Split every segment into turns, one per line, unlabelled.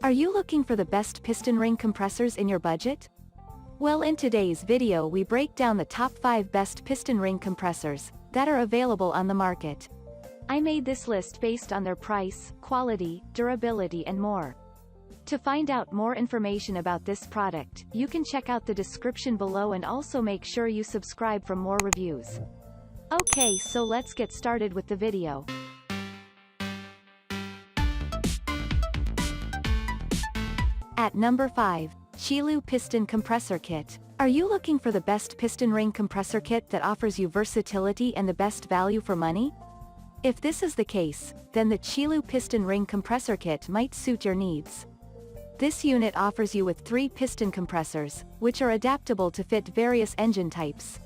Are you looking for the best piston ring compressors in your budget? Well, in today's video we break down the top 5 best piston ring compressors that are available on the market. I made this list based on their price, quality, durability and more. To find out more information about this product, you can check out the description below and also make sure you subscribe for more reviews. Okay, so let's get started with the video. At number 5, Qiilu Piston Compressor Kit. Are you looking for the best piston ring compressor kit that offers you versatility and the best value for money? If this is the case, then the Qiilu Piston Ring Compressor Kit might suit your needs. This unit offers you with 3 piston compressors, which are adaptable to fit various engine types.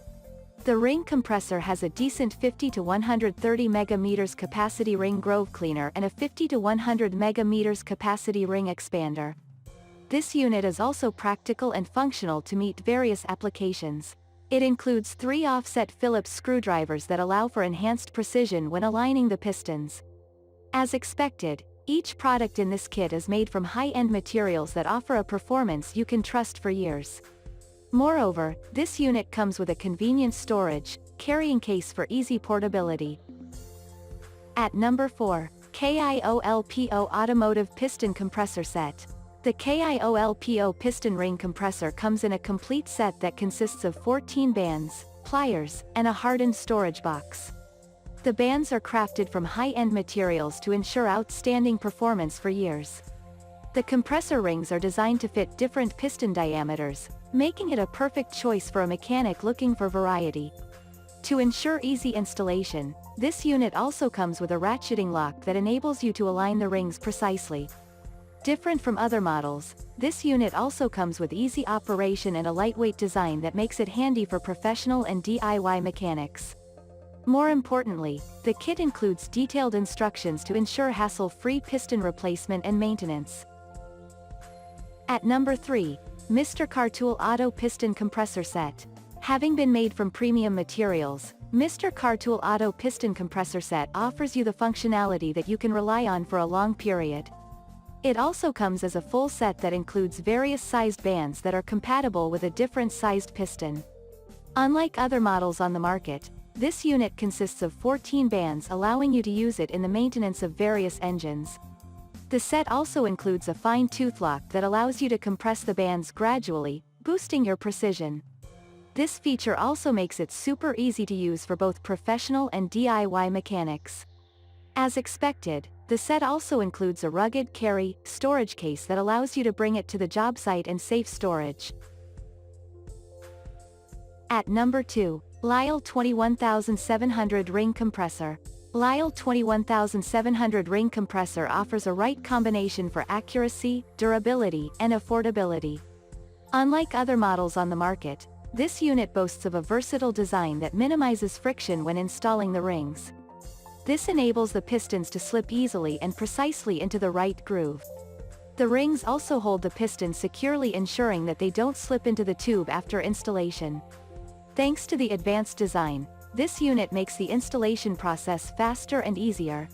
The ring compressor has a decent 50 to 130 megameters capacity ring grove cleaner and a 50 to 100 megameters capacity ring expander. This unit is also practical and functional to meet various applications. It includes 3 offset Phillips screwdrivers that allow for enhanced precision when aligning the pistons. As expected, each product in this kit is made from high-end materials that offer a performance you can trust for years. Moreover, this unit comes with a convenient storage, carrying case for easy portability. At number 4, KIOLPO Automotive Piston Compressor Set. The KIOLPO piston ring compressor comes in a complete set that consists of 14 bands, pliers, and a hardened storage box. The bands are crafted from high-end materials to ensure outstanding performance for years. The compressor rings are designed to fit different piston diameters, making it a perfect choice for a mechanic looking for variety. To ensure easy installation, this unit also comes with a ratcheting lock that enables you to align the rings precisely. Different from other models, this unit also comes with easy operation and a lightweight design that makes it handy for professional and DIY mechanics. More importantly, the kit includes detailed instructions to ensure hassle-free piston replacement and maintenance. At number 3, Mrcartool Auto Piston Compressor Set. Having been made from premium materials, Mrcartool Auto Piston Compressor Set offers you the functionality that you can rely on for a long period. It also comes as a full set that includes various sized bands that are compatible with a different sized piston. Unlike other models on the market, this unit consists of 14 bands, allowing you to use it in the maintenance of various engines. The set also includes a fine tooth lock that allows you to compress the bands gradually, boosting your precision. This feature also makes it super easy to use for both professional and DIY mechanics. As expected, the set also includes a rugged carry storage case that allows you to bring it to the job site in safe storage. At number 2, LYLE 21700 Ring Compressor. LYLE 21700 Ring Compressor offers a right combination for accuracy, durability, and affordability. Unlike other models on the market, this unit boasts of a versatile design that minimizes friction when installing the rings. This enables the pistons to slip easily and precisely into the right groove. The rings also hold the piston securely, ensuring that they don't slip into the tube after installation. Thanks to the advanced design, this unit makes the installation process faster and easier.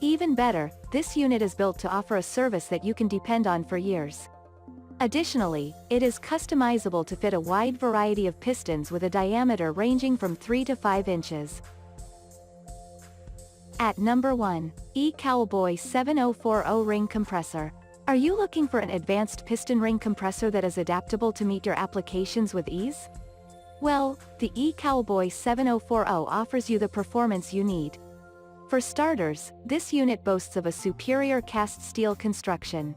Even better, this unit is built to offer a service that you can depend on for years. Additionally, it is customizable to fit a wide variety of pistons with a diameter ranging from 3 to 5 inches. At number 1, ECowboy 7040 Ring Compressor. Are you looking for an advanced piston ring compressor that is adaptable to meet your applications with ease? Well, the ECowboy 7040 offers you the performance you need. For starters, this unit boasts of a superior cast steel construction.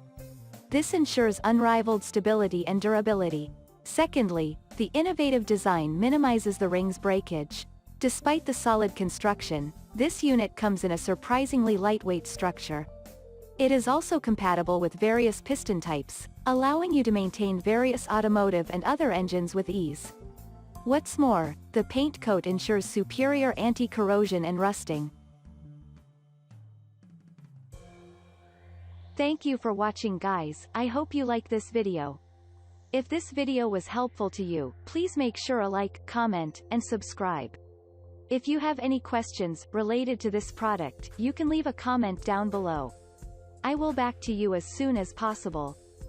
This ensures unrivaled stability and durability. Secondly, the innovative design minimizes the ring's breakage. Despite the solid construction, this unit comes in a surprisingly lightweight structure. It is also compatible with various piston types, allowing you to maintain various automotive and other engines with ease. What's more, the paint coat ensures superior anti-corrosion and rusting. Thank you for watching, guys. I hope you like this video. If this video was helpful to you, please make sure to like, comment, and subscribe. If you have any questions related to this product, you can leave a comment down below. I will back to you as soon as possible.